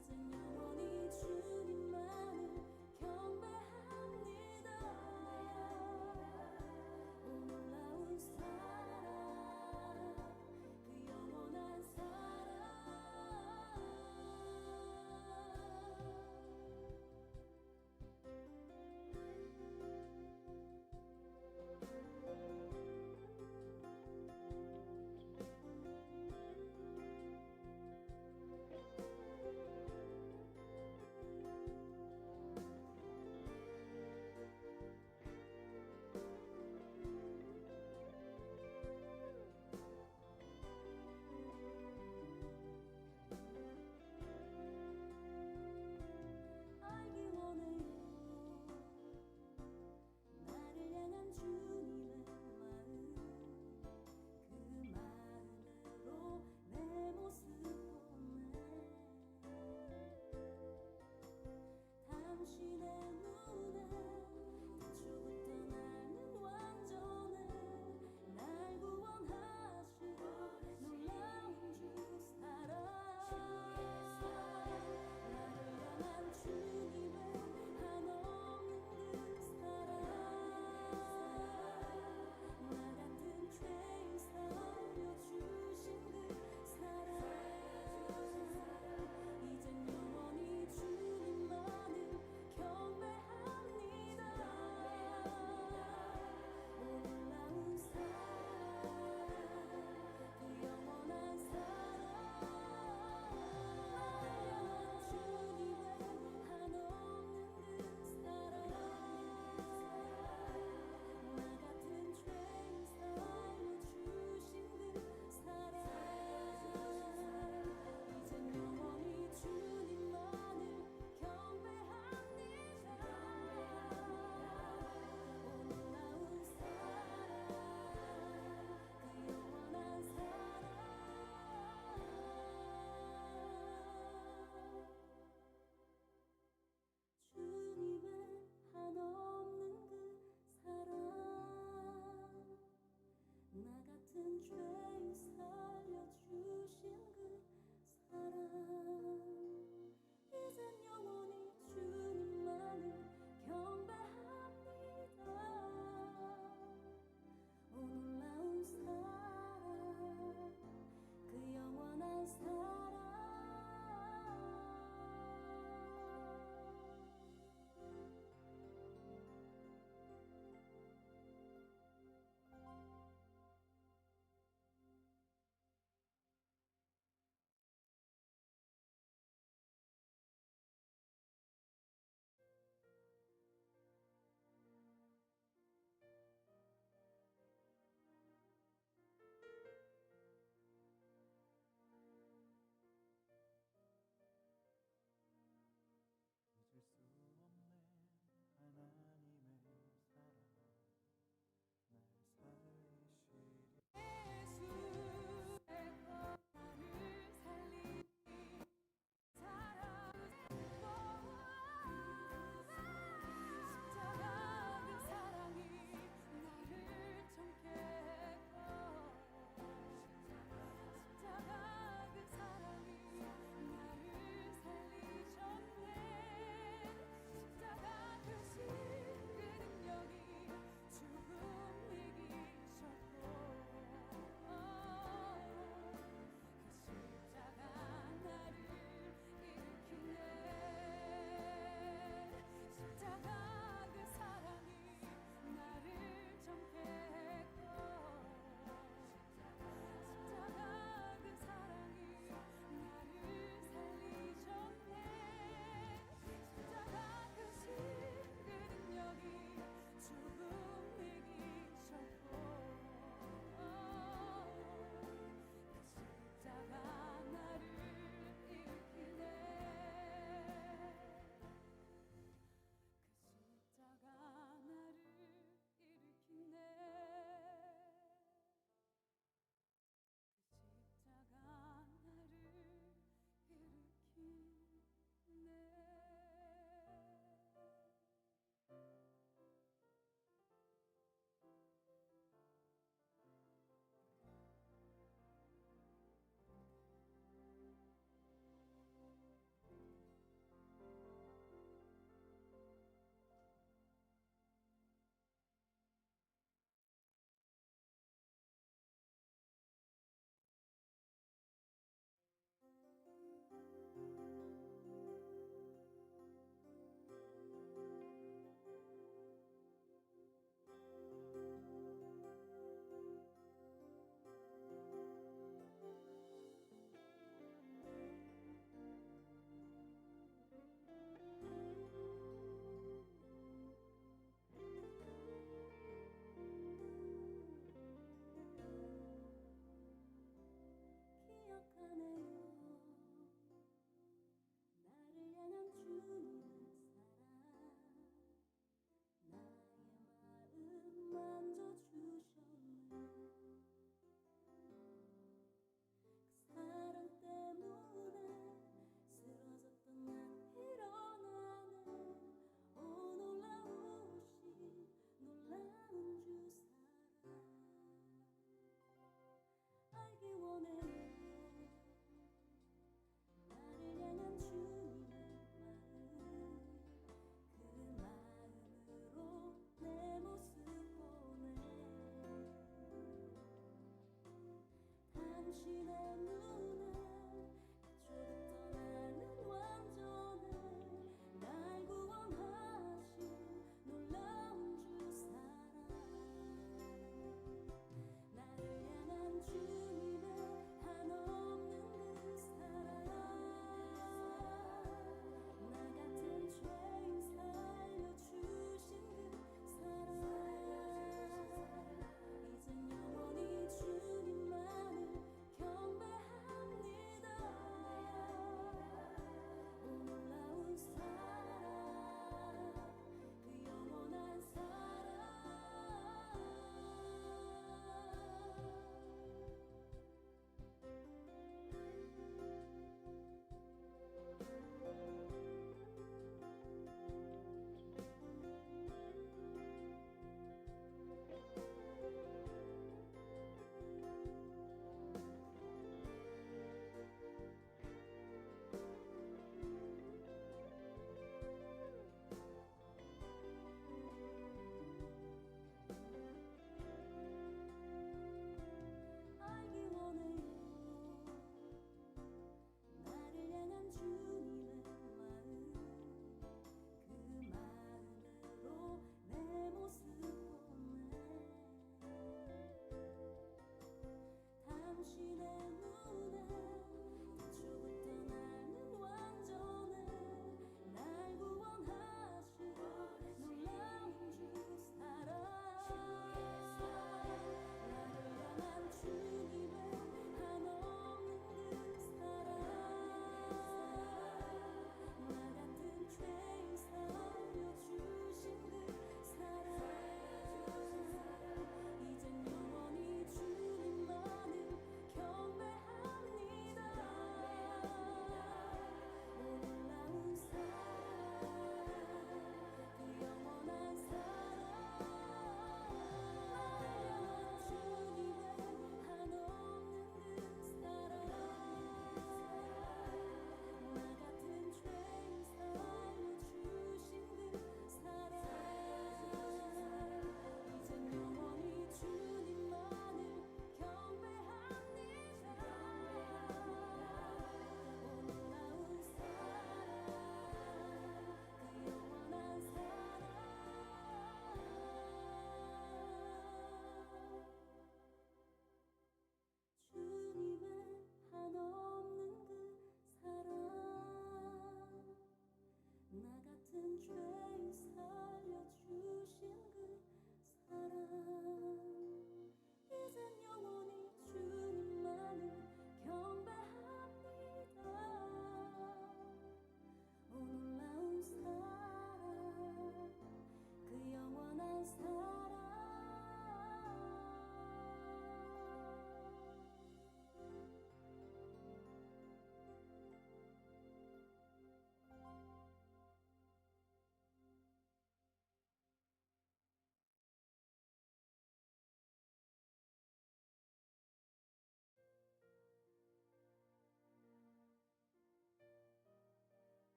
이젠 영원히 주님만을 경배하리.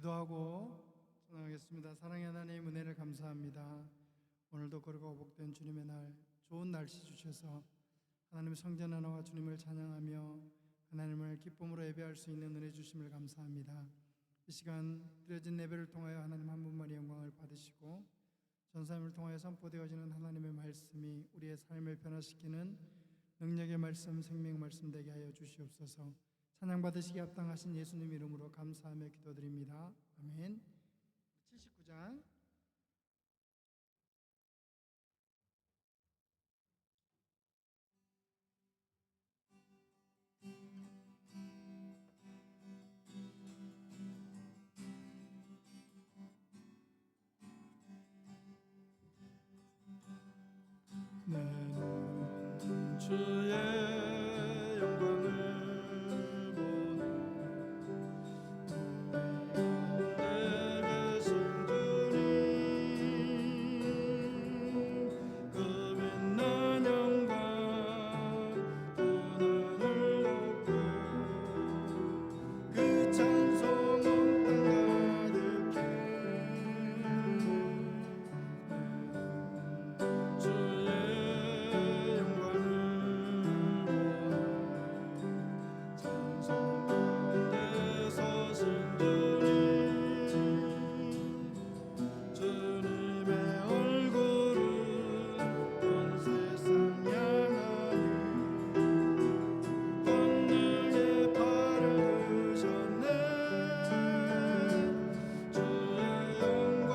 기도하고 전하겠습니다. 사랑의 하나님, 은혜를 감사합니다. 오늘도 거룩하고 복된 주님의 날, 좋은 날씨 주셔서 하나님의 성전 하나와 주님을 찬양하며 하나님을 기쁨으로 예배할 수 있는 은혜 주심을 감사합니다. 이 시간 드려진 예배를 통하여 하나님 한 분만이 영광을 받으시고 전사님을 통하여 선포되어지는 하나님의 말씀이 우리의 삶을 변화시키는 능력의 말씀, 생명 말씀 되게 하여 주시옵소서. 찬양 받으시기 합당하신 예수님 이름으로 감사하며 기도드립니다. 아멘. 79장 나는 주의 영광을 보는 우리 가운데 계신 주님, 그 빛난 영광 하늘을 높고 그 찬송 온 땅 가득해 주의 찬송 가운데 서신 주님의 얼굴은 온 세상 향하니 권능의 팔을 드셨네. 주의 영광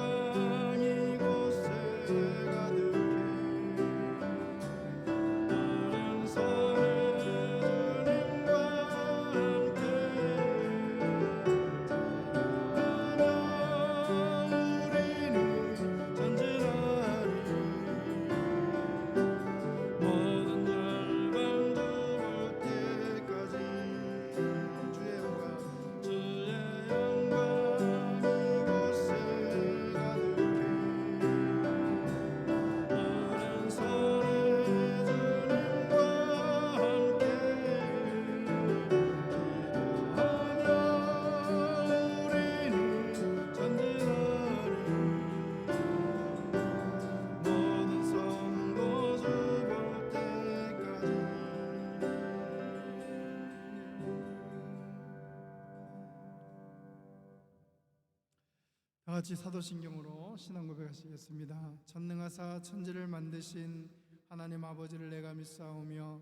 이곳에 가득해 오른손에 주님과 함께 우리는 전진하리. 모든 열방 들을 때까지 주의 영광 이곳에 가득해 오른손에 주님과 함께 기도하며 우리는 전진하리. 모든 성도 주볼 때까지. 다 같이 사도신경으로 신앙 고백하시겠습니다. 전능하사 천지를 만드신 하나님 아버지를 내가 믿사오며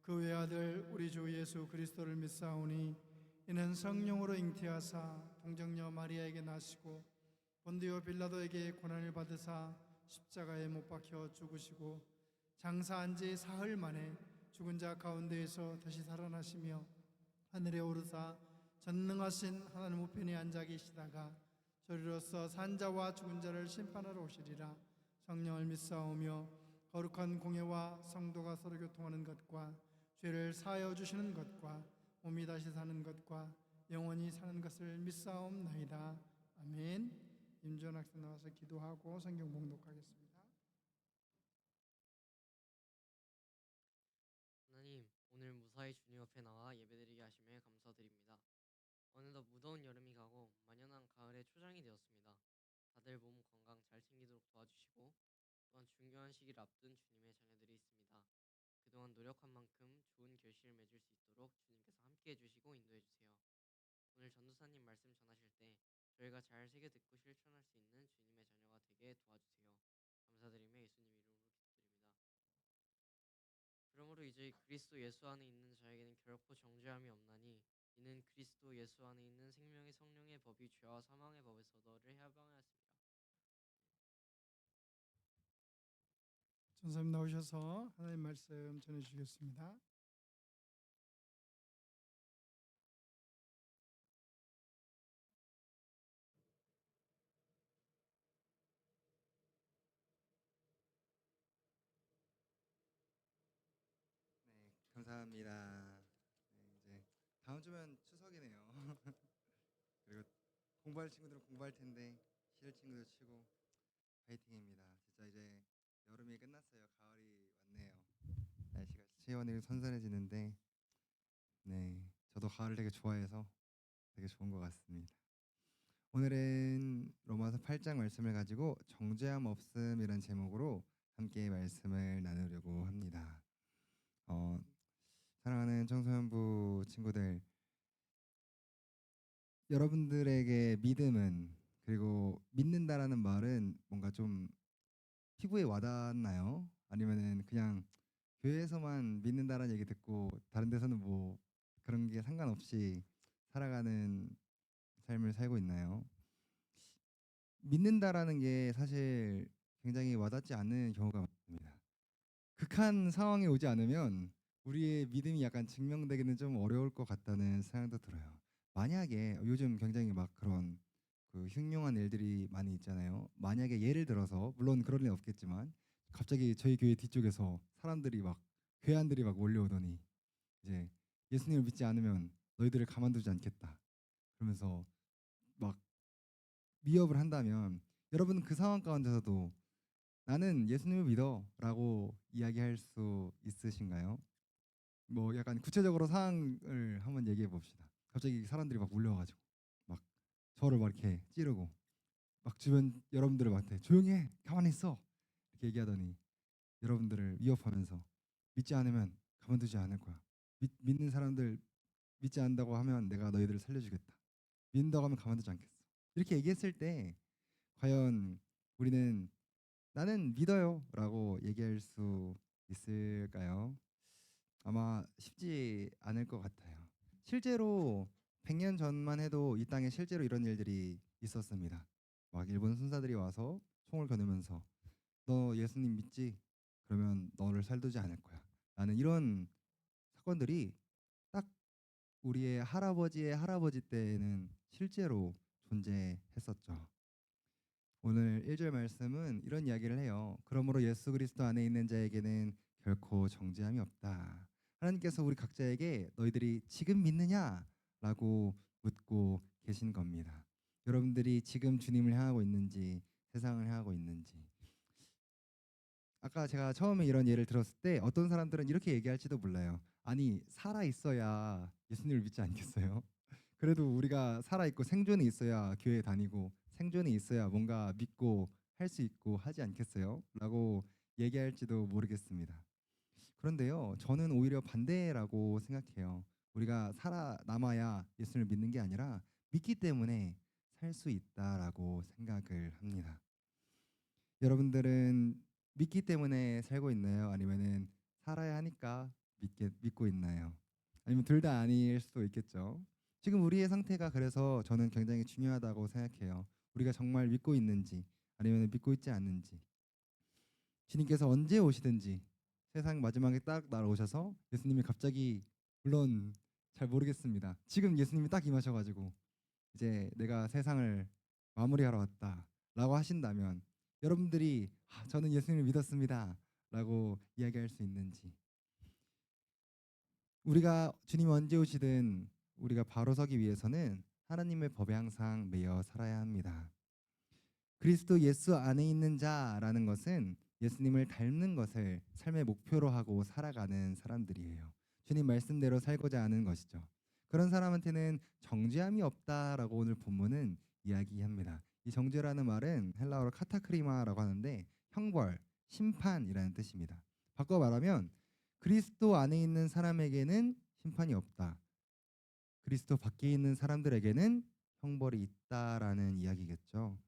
그 외아들 우리 주 예수 그리스도를 믿사오니 이는 성령으로 잉태하사 동정녀 마리아에게 나시고 본디오 빌라도에게 고난을 받으사 십자가에 못 박혀 죽으시고 장사한 지 사흘 만에 죽은 자 가운데에서 다시 살아나시며 하늘에 오르사 전능하신 하나님 우편에 앉아 계시다가 저리로서 산자와 죽은 자를 심판하러 오시리라. 성령을 믿사오며 거룩한 공예와 성도가 서로 교통하는 것과 죄를 사하여 주시는 것과 몸이 다시 사는 것과 영원히 사는 것을 믿사옵나이다. 아멘. 임지원 학생 나와서 기도하고 성경 봉독하겠습니다. 하나님, 오늘 무사히 주님 앞에 나와 예배드리게 하심에 감사드립니다. 어느덧 무더운 여름이 가고 만연한 가을의 초장이 되었습니다. 다들 몸 건강 잘 챙기도록 도와주시고 또한 중요한 시기를 앞둔 주님의 자녀들이 있습니다. 그동안 노력한 만큼 좋은 결실을 맺을 수 있도록 주님께서 함께해 주시고 인도해 주세요. 오늘 전도사님 말씀 전하실 때 저희가 잘 새겨 듣고 실천할 수 있는 주님의 자녀가 되게 도와주세요. 감사드리며 예수님 이름으로 기도드립니다. 그러므로 이제 그리스도 예수 안에 있는 자에게는 결코 정죄함이 없나니 이는 그리스도 예수 안에 있는 생명의 성령의 법이 죄와 사망의 법에서 너를 해방하였습니다. 전사님 나오셔서 하나님 말씀 전해주시겠습니다. 네, 감사합니다. 네, 이제 다음 주면 추석이네요. 그리고 공부할 친구들은 공부할 텐데 쉴 친구들 치고 파이팅입니다. 진짜 이제 여름이 끝났어요. 가을이 왔네요. 날씨가 시원하고 선선해지는데 네, 저도 가을을 되게 좋아해서 되게 좋은 것 같습니다. 오늘은 로마서 8장 말씀을 가지고 정죄함 없음이라는 제목으로 함께 말씀을 나누려고 합니다. 사랑하는 청소년부 친구들, 여러분들에게 믿음은, 그리고 믿는다라는 말은 뭔가 좀 피부에 와닿나요? 아니면은 그냥 교회에서만 믿는다라는 얘기 듣고 다른 데서는 뭐 그런 게 상관없이 살아가는 삶을 살고 있나요? 믿는다라는 게 사실 굉장히 와닿지 않는 경우가 많습니다. 극한 상황에 오지 않으면 우리의 믿음이 약간 증명되기는 좀 어려울 것 같다는 생각도 들어요. 만약에 요즘 굉장히 막 그런 그 흉흉한 일들이 많이 있잖아요. 만약에 예를 들어서, 물론 그런 일 없겠지만, 갑자기 저희 교회 뒤쪽에서 사람들이 막, 괴한들이 막 몰려오더니 이제 예수님을 믿지 않으면 너희들을 가만두지 않겠다 그러면서 막 위협을 한다면, 여러분 그 상황 가운데서도 나는 예수님을 믿어라고 이야기할 수 있으신가요? 뭐 약간 구체적으로 상황을 한번 얘기해 봅시다. 갑자기 사람들이 막 몰려와가지고 막 저를 막 이렇게 찌르고 막 주변 여러분들을 막한테 조용히 해, 가만히 있어 이렇게 얘기하더니 여러분들을 위협하면서 믿지 않으면 가만두지 않을 거야. 믿는 사람들 믿지 않는다고 하면 내가 너희들을 살려주겠다. 믿는다고 하면 가만두지 않겠어. 이렇게 얘기했을 때 과연 우리는 나는 믿어요라고 얘기할 수 있을까요? 아마 쉽지 않을 것 같아요. 실제로 100년 전만 해도 이 땅에 실제로 이런 일들이 있었습니다. 막 일본 순사들이 와서 총을 겨누면서 너 예수님 믿지? 그러면 너를 살두지 않을 거야. 라는 이런 사건들이 딱 우리의 할아버지의 할아버지 때에는 실제로 존재했었죠. 오늘 1절 말씀은 이런 이야기를 해요. 그러므로 예수 그리스도 안에 있는 자에게는 결코 정죄함이 없다. 하나님께서 우리 각자에게 너희들이 지금 믿느냐라고 묻고 계신 겁니다. 여러분들이 지금 주님을 향하고 있는지 세상을 향하고 있는지. 아까 제가 처음에 이런 예를 들었을 때 어떤 사람들은 이렇게 얘기할지도 몰라요. 아니 살아 있어야 예수님을 믿지 않겠어요? 그래도 우리가 살아 있고 생존이 있어야 교회 다니고 생존이 있어야 뭔가 믿고 할 수 있고 하지 않겠어요? 라고 얘기할지도 모르겠습니다. 그런데요, 저는 오히려 반대라고 생각해요. 우리가 살아남아야 예수를 믿는 게 아니라 믿기 때문에 살 수 있다라고 생각을 합니다. 여러분들은 믿기 때문에 살고 있나요? 아니면은 살아야 하니까 믿고 있나요? 아니면 둘 다 아닐 수도 있겠죠. 지금 우리의 상태가 그래서 저는 굉장히 중요하다고 생각해요. 우리가 정말 믿고 있는지 아니면 믿고 있지 않는지. 주님께서 언제 오시든지 세상 마지막에 딱 날아오셔서 예수님이 갑자기, 물론 잘 모르겠습니다. 지금 예수님이 딱 임하셔가지고 이제 내가 세상을 마무리하러 왔다라고 하신다면 여러분들이 저는 예수님을 믿었습니다라고 이야기할 수 있는지, 우리가 주님 언제 오시든 우리가 바로 서기 위해서는 하나님의 법에 항상 매여 살아야 합니다. 그리스도 예수 안에 있는 자라는 것은 예수님을 닮는 것을 삶의 목표로 하고 살아가는 사람들이에요. 주님 말씀대로 살고자 하는 것이죠. 그런 사람한테는 정죄함이 없다라고 오늘 본문은 이야기합니다. 이 정죄라는 말은 헬라어로 카타크리마라고 하는데 형벌, 심판이라는 뜻입니다. 바꿔 말하면 그리스도 안에 있는 사람에게는 심판이 없다. 그리스도 밖에 있는 사람들에게는 형벌이 있다라는 이야기겠죠.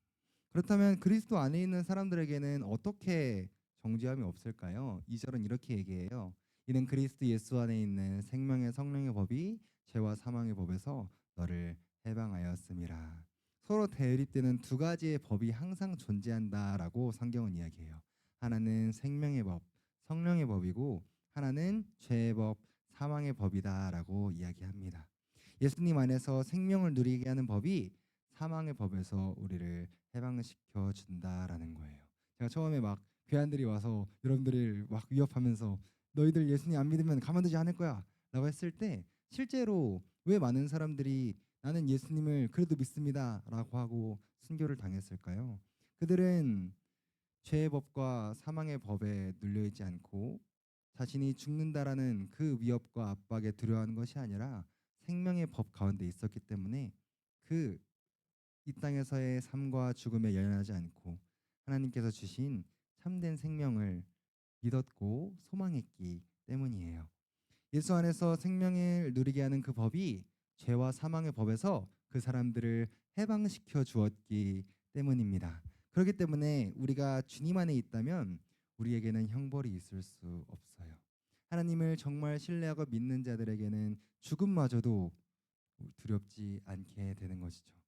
그렇다면 그리스도 안에 있는 사람들에게는 어떻게 정죄함이 없을까요? 2절은 이렇게 얘기해요. 이는 그리스도 예수 안에 있는 생명의 성령의 법이 죄와 사망의 법에서 너를 해방하였음이라. 서로 대립되는 두 가지의 법이 항상 존재한다라고 성경은 이야기해요. 하나는 생명의 법, 성령의 법이고 하나는 죄의 법, 사망의 법이다라고 이야기합니다. 예수님 안에서 생명을 누리게 하는 법이 사망의 법에서 우리를 해방시켜 준다라는 거예요. 제가 처음에 막 괴한들이 와서 여러분들을 막 위협하면서 너희들 예수님 안 믿으면 가만두지 않을 거야 라고 했을 때 실제로 왜 많은 사람들이 나는 예수님을 그래도 믿습니다 라고 하고 순교를 당했을까요? 그들은 죄의 법과 사망의 법에 눌려있지 않고 자신이 죽는다라는 그 위협과 압박에 두려워하는 것이 아니라 생명의 법 가운데 있었기 때문에 그 이 땅에서의 삶과 죽음에 연연하지 않고 하나님께서 주신 참된 생명을 믿었고 소망했기 때문이에요. 예수 안에서 생명을 누리게 하는 그 법이 죄와 사망의 법에서 그 사람들을 해방시켜 주었기 때문입니다. 그렇기 때문에 우리가 주님 안에 있다면 우리에게는 형벌이 있을 수 없어요. 하나님을 정말 신뢰하고 믿는 자들에게는 죽음마저도 두렵지 않게 되는 것이죠.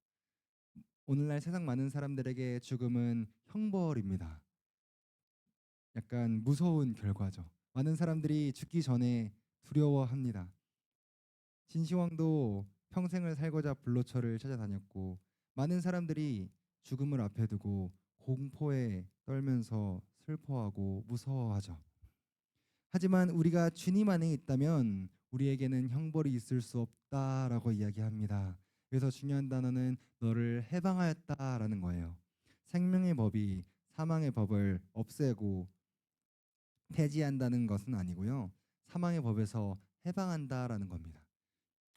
오늘날 세상 많은 사람들에게 죽음은 형벌입니다. 약간 무서운 결과죠. 많은 사람들이 죽기 전에 두려워합니다. 진시황도 평생을 살고자 불로초를 찾아다녔고 많은 사람들이 죽음을 앞에 두고 공포에 떨면서 슬퍼하고 무서워하죠. 하지만 우리가 주님 안에 있다면 우리에게는 형벌이 있을 수 없다라고 이야기합니다. 그래서 중요한 단어는 너를 해방하였다라는 거예요. 생명의 법이 사망의 법을 없애고 폐지한다는 것은 아니고요. 사망의 법에서 해방한다라는 겁니다.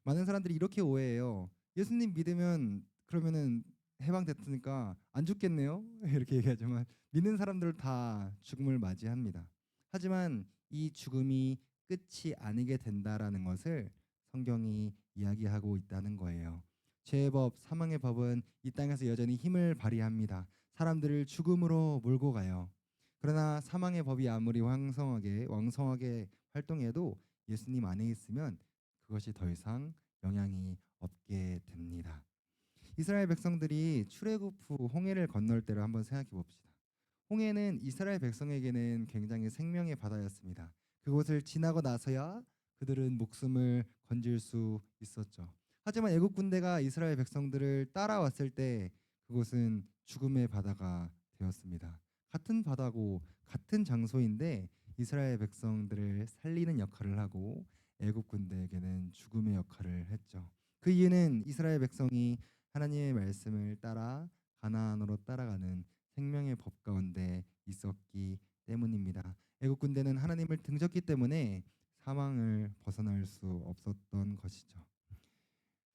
많은 사람들이 이렇게 오해해요. 예수님 믿으면 그러면은 해방됐으니까 안 죽겠네요. 이렇게 얘기하지만 믿는 사람들 다 죽음을 맞이합니다. 하지만 이 죽음이 끝이 아니게 된다라는 것을 성경이 이야기하고 있다는 거예요. 죄의 법, 사망의 법은 이 땅에서 여전히 힘을 발휘합니다. 사람들을 죽음으로 몰고 가요. 그러나 사망의 법이 아무리 왕성하게 활동해도 예수님 안에 있으면 그것이 더 이상 영향이 없게 됩니다. 이스라엘 백성들이 출애굽 후 홍해를 건널 때를 한번 생각해 봅시다. 홍해는 이스라엘 백성에게는 굉장히 생명의 바다였습니다. 그곳을 지나고 나서야 그들은 목숨을 건질 수 있었죠. 하지만 애국 군대가 이스라엘 백성들을 따라왔을 때 그곳은 죽음의 바다가 되었습니다. 같은 바다고 같은 장소인데 이스라엘 백성들을 살리는 역할을 하고 애국 군대에게는 죽음의 역할을 했죠. 그 이유는 이스라엘 백성이 하나님의 말씀을 따라 가나안으로 따라가는 생명의 법 가운데 있었기 때문입니다. 애국 군대는 하나님을 등졌기 때문에 사망을 벗어날 수 없었던 것이죠.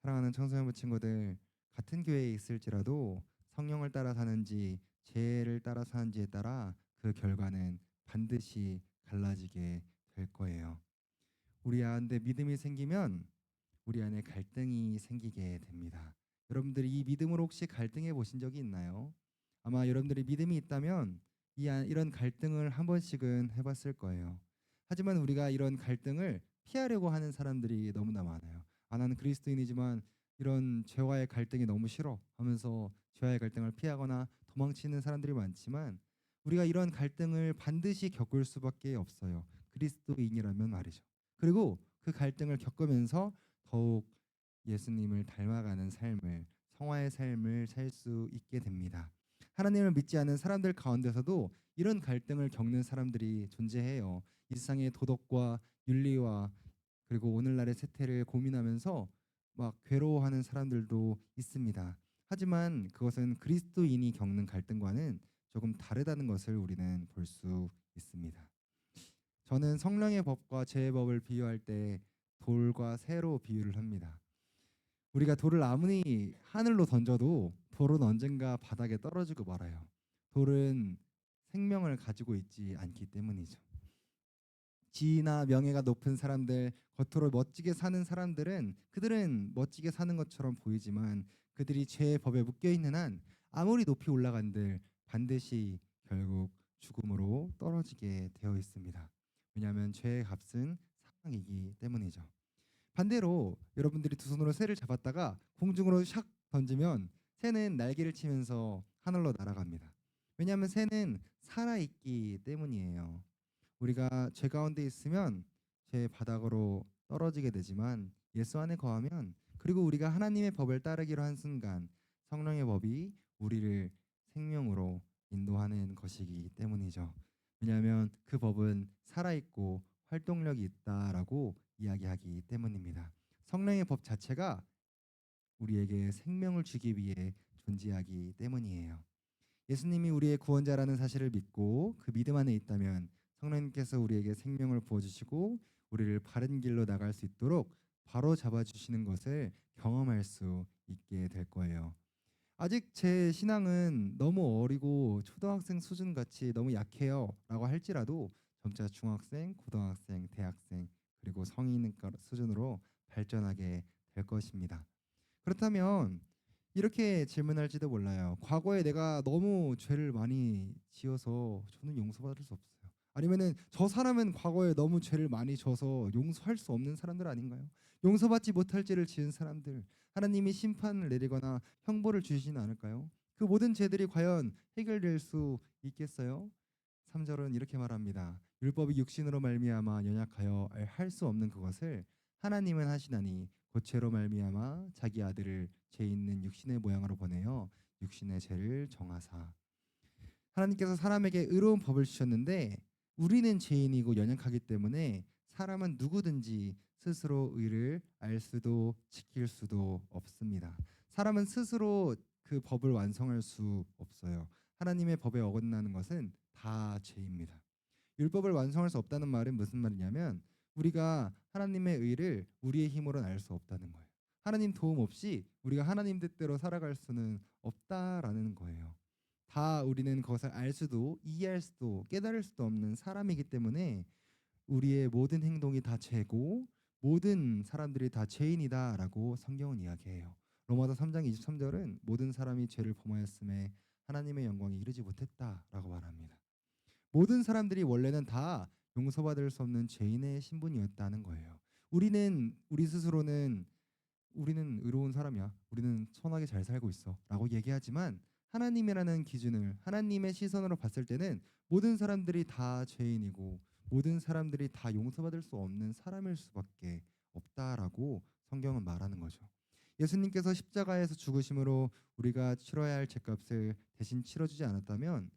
사랑하는 청소년부 친구들, 같은 교회에 있을지라도 성령을 따라 사는지 죄를 따라 사는지에 따라 그 결과는 반드시 갈라지게 될 거예요. 우리 안에 믿음이 생기면 우리 안에 갈등이 생기게 됩니다. 여러분들이 이 믿음으로 혹시 갈등해 보신 적이 있나요? 아마 여러분들이 믿음이 있다면 이런 갈등을 한 번씩은 해봤을 거예요. 하지만 우리가 이런 갈등을 피하려고 하는 사람들이 너무나 많아요. 나는 그리스도인이지만 이런 죄와의 갈등이 너무 싫어 하면서 죄와의 갈등을 피하거나 도망치는 사람들이 많지만 우리가 이런 갈등을 반드시 겪을 수밖에 없어요. 그리스도인이라면 말이죠. 그리고 그 갈등을 겪으면서 더욱 예수님을 닮아가는 삶을, 성화의 삶을 살 수 있게 됩니다. 하나님을 믿지 않는 사람들 가운데서도 이런 갈등을 겪는 사람들이 존재해요. 이 세상의 도덕과 윤리와 그리고 오늘날의 세태를 고민하면서 막 괴로워하는 사람들도 있습니다. 하지만 그것은 그리스도인이 겪는 갈등과는 조금 다르다는 것을 우리는 볼 수 있습니다. 저는 성령의 법과 죄의 법을 비유할 때 돌과 새로 비유를 합니다. 우리가 돌을 아무리 하늘로 던져도 돌은 언젠가 바닥에 떨어지고 말아요. 돌은 생명을 가지고 있지 않기 때문이죠. 지위나 명예가 높은 사람들, 겉으로 멋지게 사는 사람들은 그들은 멋지게 사는 것처럼 보이지만 그들이 죄의 법에 묶여 있는 한 아무리 높이 올라간들 반드시 결국 죽음으로 떨어지게 되어 있습니다. 왜냐하면 죄의 값은 사망이기 때문이죠. 반대로 여러분들이 두 손으로 새를 잡았다가 공중으로 샥 던지면 새는 날개를 치면서 하늘로 날아갑니다. 왜냐하면 새는 살아있기 때문이에요. 우리가 죄 가운데 있으면 죄 바닥으로 떨어지게 되지만 예수 안에 거하면, 그리고 우리가 하나님의 법을 따르기로 한 순간 성령의 법이 우리를 생명으로 인도하는 것이기 때문이죠. 왜냐하면 그 법은 살아있고 활동력이 있다라고 이야기하기 때문입니다. 성령의 법 자체가 우리에게 생명을 주기 위해 존재하기 때문이에요. 예수님이 우리의 구원자라는 사실을 믿고 그 믿음 안에 있다면 성령님께서 우리에게 생명을 부어주시고 우리를 바른 길로 나갈 수 있도록 바로 잡아주시는 것을 경험할 수 있게 될 거예요. 아직 제 신앙은 너무 어리고 초등학생 수준 같이 너무 약해요 라고 할지라도 점차 중학생, 고등학생, 대학생 그리고 성인 수준으로 발전하게 될 것입니다. 그렇다면 이렇게 질문할지도 몰라요. 과거에 내가 너무 죄를 많이 지어서 저는 용서받을 수 없어요. 아니면은 저 사람은 과거에 너무 죄를 많이 져서 용서할 수 없는 사람들 아닌가요? 용서받지 못할 죄를 지은 사람들, 하나님이 심판을 내리거나 형벌을 주시지는 않을까요? 그 모든 죄들이 과연 해결될 수 있겠어요? 3절은 이렇게 말합니다. 율법이 육신으로 말미암아 연약하여 할 수 없는 그것을 하나님은 하시나니 곧 죄로 말미암아 자기 아들을 죄 있는 육신의 모양으로 보내어 육신의 죄를 정하사. 하나님께서 사람에게 의로운 법을 주셨는데 우리는 죄인이고 연약하기 때문에 사람은 누구든지 스스로 의를 알 수도 지킬 수도 없습니다. 사람은 스스로 그 법을 완성할 수 없어요. 하나님의 법에 어긋나는 것은 다 죄입니다. 율법을 완성할 수 없다는 말은 무슨 말이냐면 우리가 하나님의 의를 우리의 힘으로는 알 수 없다는 거예요. 하나님 도움 없이 우리가 하나님 뜻대로 살아갈 수는 없다라는 거예요. 다 우리는 그것을 알 수도 이해할 수도 깨달을 수도 없는 사람이기 때문에 우리의 모든 행동이 다 죄고 모든 사람들이 다 죄인이다라고 성경은 이야기해요. 로마서 3장 23절은 모든 사람이 죄를 범하였음에 하나님의 영광에 이르지 못했다라고 말합니다. 모든 사람들이 원래는 다 용서받을 수 없는 죄인의 신분이었다는 거예요. 우리 스스로는 우리는 의로운 사람이야. 우리는 선하게 잘 살고 있어라고 얘기하지만 하나님이라는 기준을 하나님의 시선으로 봤을 때는 모든 사람들이 다 죄인이고 모든 사람들이 다 용서받을 수 없는 사람일 수밖에 없다라고 성경은 말하는 거죠. 예수님께서 십자가에서 죽으심으로 우리가 치러야 할 죄값을 대신 치러주지 않았다면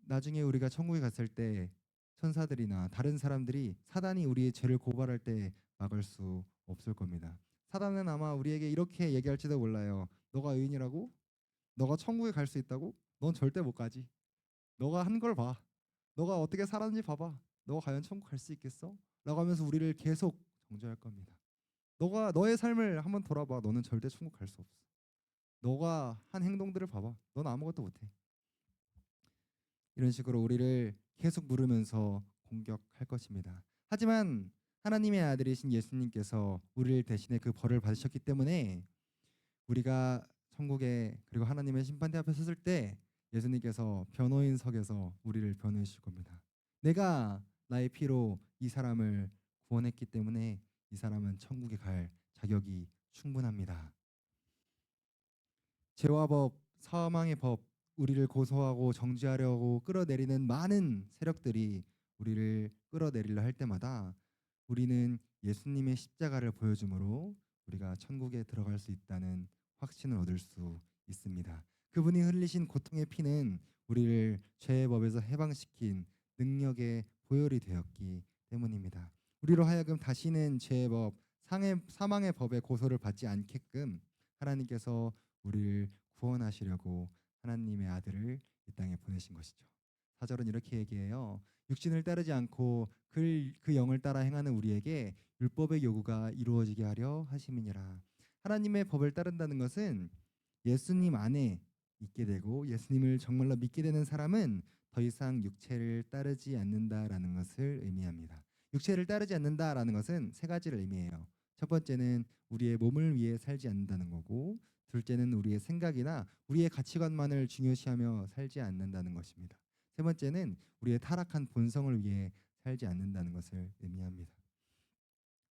나중에 우리가 천국에 갔을 때 천사들이나 다른 사람들이 사단이 우리의 죄를 고발할 때 막을 수 없을 겁니다. 사단은 아마 우리에게 이렇게 얘기할지도 몰라요. 너가 의인이라고? 너가 천국에 갈 수 있다고? 넌 절대 못 가지. 너가 한 걸 봐. 너가 어떻게 살았는지 봐봐. 너가 과연 천국 갈 수 있겠어? 라고 하면서 우리를 계속 정죄할 겁니다. 너가 너의 삶을 한번 돌아봐. 너는 절대 천국 갈 수 없어. 너가 한 행동들을 봐봐. 넌 아무것도 못해. 이런 식으로 우리를 계속 물으면서 공격할 것입니다. 하지만 하나님의 아들이신 예수님께서 우리를 대신해 그 벌을 받으셨기 때문에 우리가 천국에 그리고 하나님의 심판대 앞에 섰을 때 예수님께서 변호인석에서 우리를 변호해 주실 겁니다. 내가 나의 피로 이 사람을 구원했기 때문에 이 사람은 천국에 갈 자격이 충분합니다. 죄와 법, 사망의 법, 우리를 고소하고 정죄하려고 끌어내리는 많은 세력들이 우리를 끌어내리려 할 때마다 우리는 예수님의 십자가를 보여줌으로 우리가 천국에 들어갈 수 있다는 확신을 얻을 수 있습니다. 그분이 흘리신 고통의 피는 우리를 죄의 법에서 해방시킨 능력의 보혈이 되었기 때문입니다. 우리로 하여금 다시는 죄의 법, 사망의 법의 고소를 받지 않게끔 하나님께서 우리를 구원하시려고 하나님의 아들을 이 땅에 보내신 것이죠. 4절은 이렇게 얘기해요. 육신을 따르지 않고 그 영을 따라 행하는 우리에게 율법의 요구가 이루어지게 하려 하심이니라. 하나님의 법을 따른다는 것은 예수님 안에 있게 되고 예수님을 정말로 믿게 되는 사람은 더 이상 육체를 따르지 않는다라는 것을 의미합니다. 육체를 따르지 않는다라는 것은 세 가지를 의미해요. 첫 번째는 우리의 몸을 위해 살지 않는다는 거고, 둘째는 우리의 생각이나 우리의 가치관만을 중요시하며 살지 않는다는 것입니다. 세 번째는 우리의 타락한 본성을 위해 살지 않는다는 것을 의미합니다.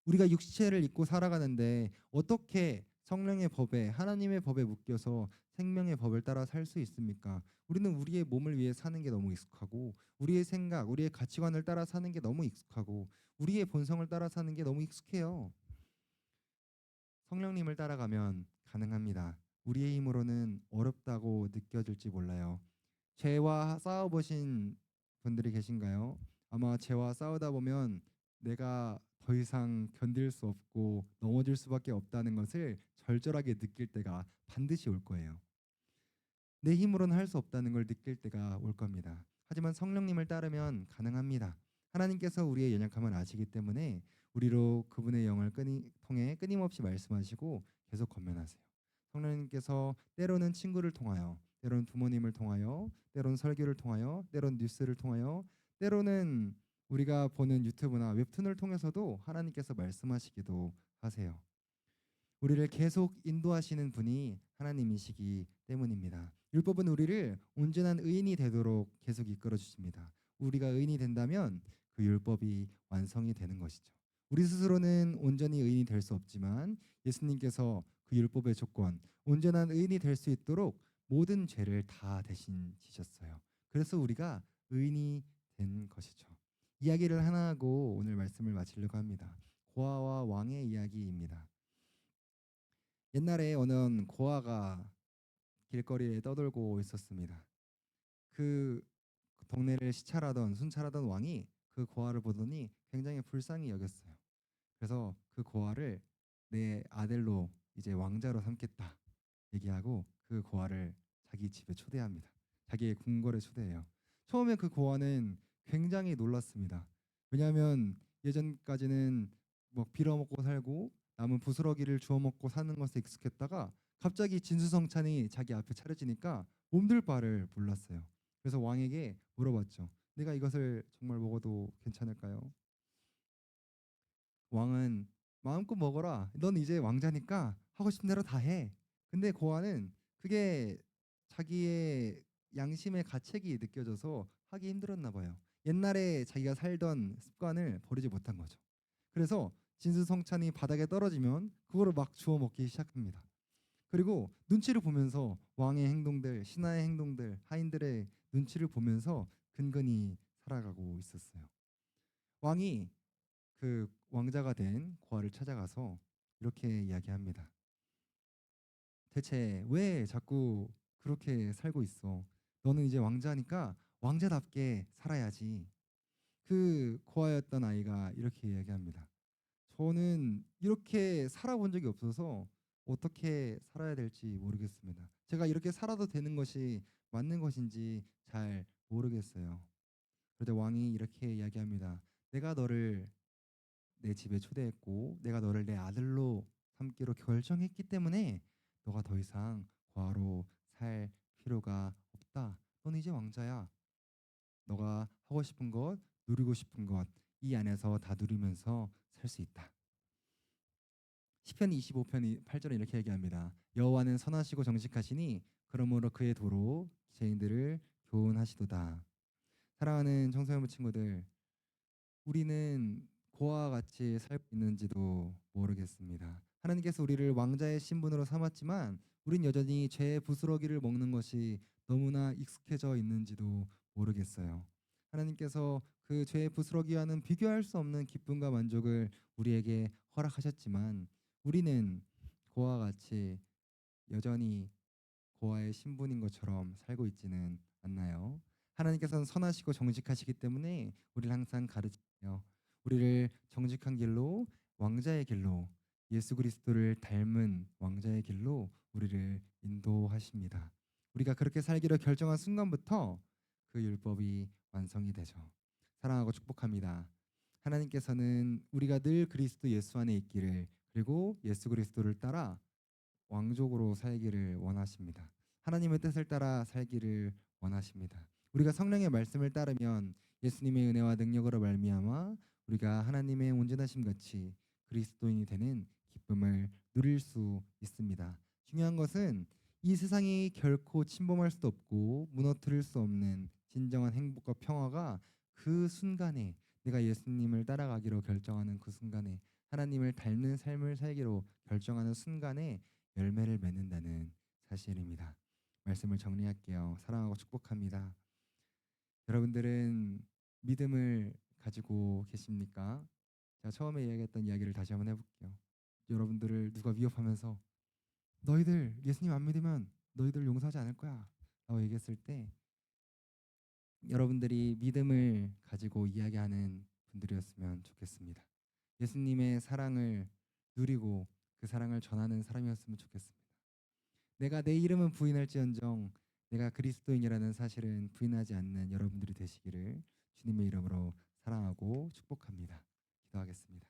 우리가 육체를 입고 살아가는데 어떻게 성령의 법에 하나님의 법에 묶여서 생명의 법을 따라 살 수 있습니까? 우리는 우리의 몸을 위해 사는 게 너무 익숙하고 우리의 생각, 우리의 가치관을 따라 사는 게 너무 익숙하고 우리의 본성을 따라 사는 게 너무 익숙해요. 성령님을 따라가면 가능합니다. 우리의 힘으로는 어렵다고 느껴질지 몰라요. 죄와 싸워보신 분들이 계신가요? 아마 죄와 싸우다 보면 내가 더 이상 견딜 수 없고 넘어질 수밖에 없다는 것을 절절하게 느낄 때가 반드시 올 거예요. 내 힘으로는 할 수 없다는 걸 느낄 때가 올 겁니다. 하지만 성령님을 따르면 가능합니다. 하나님께서 우리의 연약함을 아시기 때문에 우리로 그분의 영을 통해 끊임없이 말씀하시고 계속 권면하세요. 성령님께서 때로는 친구를 통하여, 때로는 부모님을 통하여, 때로는 설교를 통하여, 때로는 뉴스를 통하여, 때로는 우리가 보는 유튜브나 웹툰을 통해서도 하나님께서 말씀하시기도 하세요. 우리를 계속 인도하시는 분이 하나님이시기 때문입니다. 율법은 우리를 온전한 의인이 되도록 계속 이끌어 주십니다. 우리가 의인이 된다면 그 율법이 완성이 되는 것이죠. 우리 스스로는 온전히 의인이 될 수 없지만 예수님께서 그 율법의 조건, 온전한 의인이 될 수 있도록 모든 죄를 다 대신 지셨어요. 그래서 우리가 의인이 된 것이죠. 이야기를 하나 하고 오늘 말씀을 마치려고 합니다. 고아와 왕의 이야기입니다. 옛날에 어느 고아가 길거리에 떠돌고 있었습니다. 그 동네를 순찰하던 왕이 그 고아를 보더니 굉장히 불쌍히 여겼어요. 그래서 그 고아를 내 아들로 이제 왕자로 삼겠다 얘기하고 그 고아를 자기 집에 초대합니다. 자기의 궁궐에 초대해요. 처음에 그 고아는 굉장히 놀랐습니다. 왜냐하면 예전까지는 뭐 빌어먹고 살고 남은 부스러기를 주워 먹고 사는 것에 익숙했다가 갑자기 진수성찬이 자기 앞에 차려지니까 몸둘 바를 몰랐어요. 그래서 왕에게 물어봤죠. 내가 이것을 정말 먹어도 괜찮을까요? 왕은 마음껏 먹어라. 넌 이제 왕자니까 하고 싶은 대로 다 해. 근데 고아는 그게 자기의 양심의 가책이 느껴져서 하기 힘들었나 봐요. 옛날에 자기가 살던 습관을 버리지 못한 거죠. 그래서 진수성찬이 바닥에 떨어지면 그거를 막 주워 먹기 시작합니다. 그리고 눈치를 보면서 왕의 행동들, 신하의 행동들, 하인들의 눈치를 보면서 근근히 살아가고 있었어요. 왕이 그 왕자가 된 고아를 찾아가서 이렇게 이야기합니다. 대체 왜 자꾸 그렇게 살고 있어? 너는 이제 왕자니까 왕자답게 살아야지. 그 고아였던 아이가 이렇게 이야기합니다. 저는 이렇게 살아본 적이 없어서 어떻게 살아야 될지 모르겠습니다. 제가 이렇게 살아도 되는 것이 맞는 것인지 잘 모르겠어요. 그러자 왕이 이렇게 이야기합니다. 내가 너를 내 집에 초대했고 내가 너를 내 아들로 삼기로 결정했기 때문에 너가 더 이상 과로 살 필요가 없다. 넌 이제 왕자야. 너가 하고 싶은 것, 누리고 싶은 것 이 안에서 다 누리면서 살 수 있다. 시편 25편 8절에 이렇게 얘기합니다. 여호와는 선하시고 정직하시니 그러므로 그의 도로 죄인들을 교훈하시도다. 사랑하는 청소년 친구들, 우리는 고아와 같이 살고 있는지도 모르겠습니다. 하나님께서 우리를 왕자의 신분으로 삼았지만 우린 여전히 죄의 부스러기를 먹는 것이 너무나 익숙해져 있는지도 모르겠어요. 하나님께서 그 죄의 부스러기와는 비교할 수 없는 기쁨과 만족을 우리에게 허락하셨지만 우리는 그와 같이 여전히 고아의 신분인 것처럼 살고 있지는 않나요? 하나님께서는 선하시고 정직하시기 때문에 우리를 항상 가르치며 우리를 정직한 길로 왕자의 길로 예수 그리스도를 닮은 왕자의 길로 우리를 인도하십니다. 우리가 그렇게 살기로 결정한 순간부터 그 율법이 완성이 되죠. 사랑하고 축복합니다. 하나님께서는 우리가 늘 그리스도 예수 안에 있기를 그리고 예수 그리스도를 따라 왕족으로 살기를 원하십니다. 하나님의 뜻을 따라 살기를 원하십니다. 우리가 성령의 말씀을 따르면 예수님의 은혜와 능력으로 말미암아 우리가 하나님의 온전하심 같이 그리스도인이 되는 기쁨을 누릴 수 있습니다. 중요한 것은 이 세상이 결코 침범할 수 없고 무너뜨릴 수 없는 진정한 행복과 평화가 그 순간에 내가 예수님을 따라가기로 결정하는 그 순간에 하나님을 닮는 삶을 살기로 결정하는 순간에 열매를 맺는다는 사실입니다. 말씀을 정리할게요. 사랑하고 축복합니다. 여러분들은 믿음을 가지고 계십니까? 제가 처음에 이야기했던 이야기를 다시 한번 해볼게요. 여러분들을 누가 위협하면서 너희들 예수님 안 믿으면 너희들 용서하지 않을 거야 라고 얘기했을 때 여러분들이 믿음을 가지고 이야기하는 분들이었으면 좋겠습니다. 예수님의 사랑을 누리고 그 사랑을 전하는 사람이었으면 좋겠습니다. 내가 내 이름은 부인할지언정 내가 그리스도인이라는 사실은 부인하지 않는 여러분들이 되시기를 주님의 이름으로 사랑하고 축복합니다. 기도하겠습니다.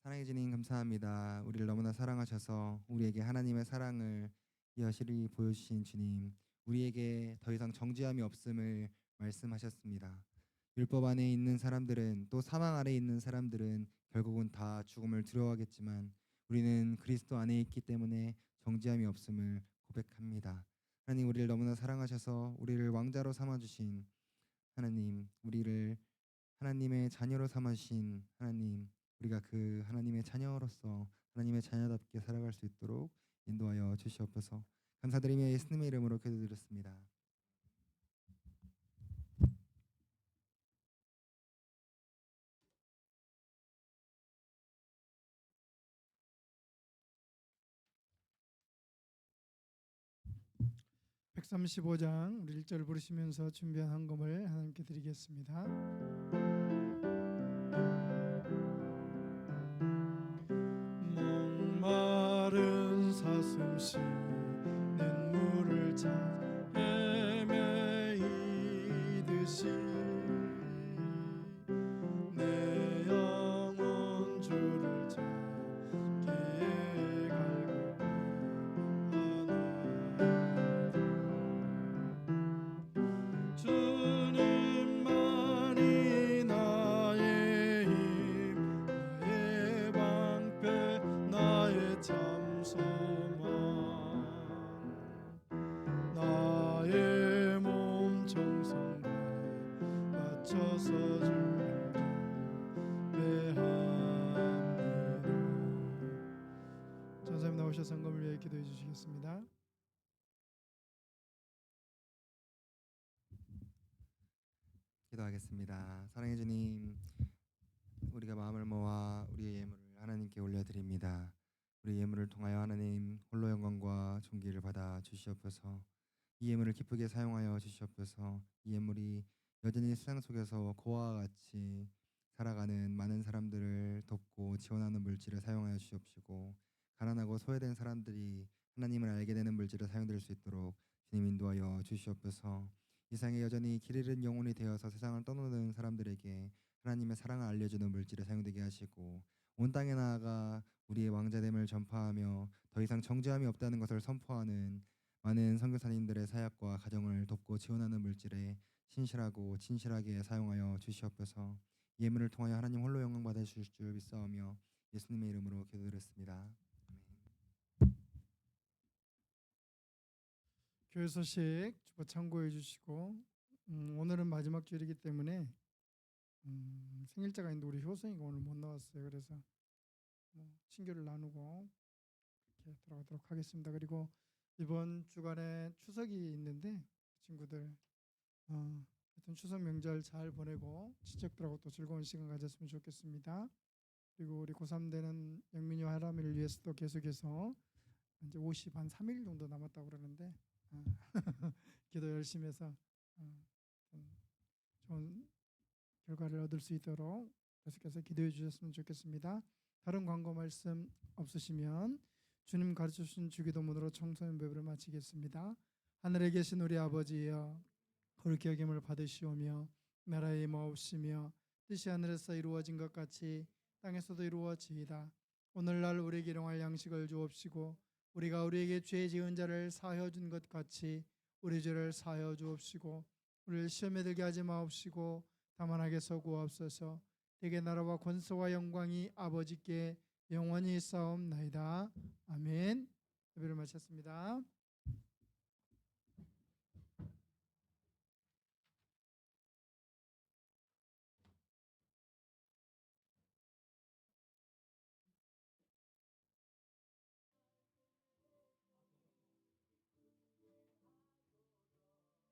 사랑해 주님 감사합니다. 우리를 너무나 사랑하셔서 우리에게 하나님의 사랑을 여실히 보여주신 주님, 우리에게 더 이상 정죄함이 없음을 말씀하셨습니다. 율법 안에 있는 사람들은 또 사망 아래 있는 사람들은 결국은 다 죽음을 두려워하겠지만 우리는 그리스도 안에 있기 때문에 정죄함이 없음을 고백합니다. 하나님 우리를 너무나 사랑하셔서 우리를 왕자로 삼아 주신 하나님, 우리를 하나님의 자녀로 삼아 주신 하나님, 우리가 그 하나님의 자녀로서 하나님의 자녀답게 살아갈 수 있도록 인도하여 주시옵소서. 감사드리며 예수님의 이름으로 기도드렸습니다. (135장) 우리 1절 부르시면서 준비한 헌금을 하나님께 드리겠습니다. 목마른 사슴 쉬는 물을 찾아 헤매이듯이 내 영혼 주를 찾기에 갈구하나이다. 주님만이 나의 힘 나의 방패 나의 참 소망 나의 몸 정성과 바쳐서 주님 배합니다. 전사님 나오셔서 헌금을 위해 기도해 주시겠습니다. 기도하겠습니다. 사랑해 주님, 우리가 마음을 모아 우리의 예물을 하나님께 올려드립니다. 우리 예물을 통하여 하나님 홀로 영광과 존귀를 받아 주시옵소서. 이 예물을 기쁘게 사용하여 주시옵소서. 이 예물이 여전히 세상 속에서 고아와 같이 살아가는 많은 사람들을 돕고 지원하는 물질을 사용하여 주시옵시고, 가난하고 소외된 사람들이 하나님을 알게 되는 물질을 사용될 수 있도록 주님 인도하여 주시옵소서. 이 세상에 여전히 길 잃은 영혼이 되어서 세상을 떠나는 사람들에게 하나님의 사랑을 알려주는 물질에 사용되게 하시고, 온 땅에 나아가 우리의 왕자됨을 전파하며 더 이상 정죄함이 없다는 것을 선포하는 많은 선교사님들의 사역과 가정을 돕고 지원하는 물질에 신실하고 진실하게 사용하여 주시옵소서. 예물을 통하여 하나님 홀로 영광 받아 주실 줄 믿사오며 예수님의 이름으로 기도드렸습니다. 아멘. 교회 소식 주보 참고해 주시고, 오늘은 마지막 주일이기 때문에 생일자가 있는데 우리 효성이가 오늘 못 나왔어요. 그래서 친교를 나누고 그렇게 들어가도록 하겠습니다. 그리고 이번 주간에 추석이 있는데 친구들 하여튼 추석 명절 잘 보내고 친척들하고 또 즐거운 시간 가졌으면 좋겠습니다. 그리고 우리 고3 되는 영민이 할아미를 위해서도 계속해서 이제 3일 정도 남았다고 그러는데 기도 열심히 해서 좀 좋은 결과를 얻을 수 있도록 계속해서 기도해 주셨으면 좋겠습니다. 다른 광고 말씀 없으시면 주님 가르쳐 주신 주기도문으로 청소년 배부를 마치겠습니다. 하늘에 계신 우리 아버지여, 거룩히 여김을 받으시오며 나라의 임하옵시며 뜻이 하늘에서 이루어진 것 같이 땅에서도 이루어지이다. 오늘날 우리에게 일용할 양식을 주옵시고 우리가 우리에게 죄 지은 자를 사하여 준 것 같이 우리 죄를 사하여 주옵시고 우리를 시험에 들게 하지 마옵시고 다만 악에서 구하옵소서. 대개 나라와 권세와 영광이 아버지께 영원히 있사옵나이다. 아멘. 예배를 마쳤습니다.